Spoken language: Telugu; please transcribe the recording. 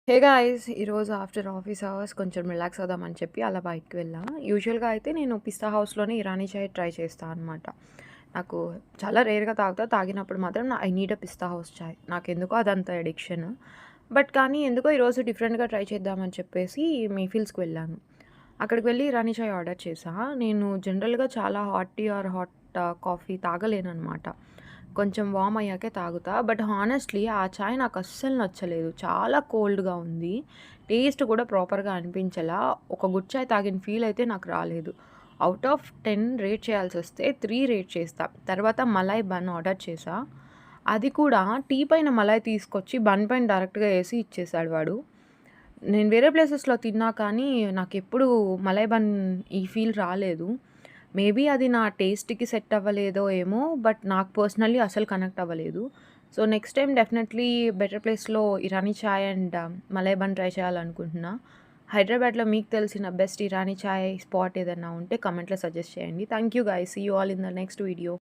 Hey guys! ఈరోజు ఆఫ్టర్ ఆఫీస్ అవర్స్ కొంచెం రిలాక్స్ అవుదామని చెప్పి అలా బయటికి వెళ్ళా. యూజువల్‌గా అయితే నేను పిస్తా హౌస్‌లోనే ఇరానీ చాయ్ ట్రై చేస్తా అనమాట. నాకు చాలా రేర్‌గా తాగుతా. తాగినప్పుడు మాత్రం I need a Pista House chai. నాకెందుకో అదంత అడిక్షన్. బట్ కానీ ఎందుకో ఈరోజు డిఫరెంట్‌గా ట్రై చేద్దామని చెప్పేసి మేఫిల్స్‌కి వెళ్ళాను. అక్కడికి వెళ్ళి ఇరానీ చాయ్ ఆర్డర్ చేశా. నేను జనరల్‌గా చాలా hot tea or hot coffee తాగలేననమాట. కొంచెం వార్మ్ అయ్యాకే తాగుతా. బట్ హానెస్ట్‌లీ ఆ చాయ్ నాకస్సలు నచ్చలేదు. చాలా కోల్డ్‌గా ఉంది. టేస్ట్ కూడా ప్రాపర్‌గా అనిపించలా. ఒక గుడ్ చాయ్ తాగిన ఫీల్ అయితే నాకు రాలేదు. ఔట్ ఆఫ్ 10 రేట్ చేయాల్సొస్తే 3 రేట్ చేస్తా. తర్వాత మలాయ్ బన్ ఆర్డర్ చేశా. అది కూడా టీ పైన మలాయ్ తీసుకొచ్చి బన్ పైన డైరెక్ట్‌గా ఏసి ఇచ్చేసాడు వాడు. నేను వేరే ప్లేసెస్‌లో తిన్నా కానీ నాకెప్పుడు మలాయ్ బన్ ఈ ఫీల్ రాలేదు. మేబీ అది నా టేస్ట్‌కి సెట్ అవ్వలేదో ఏమో! బట్ నాకు పర్సనల్లీ అసలు కనెక్ట్ అవ్వలేదు. So, next time definitely better ప్లేస్‌లో ఇరానీ చాయ్ అండ్ మలై బన్ ట్రై చేయాలనుకుంటున్నా. హైదరాబాద్‌లో మీకు తెలిసిన బెస్ట్ ఇరానీ చాయ్ స్పాట్ ఏదన్నా ఉంటే కామెంట్‌లో సజెస్ట్ చేయండి. Thank you guys. See you all in the next video.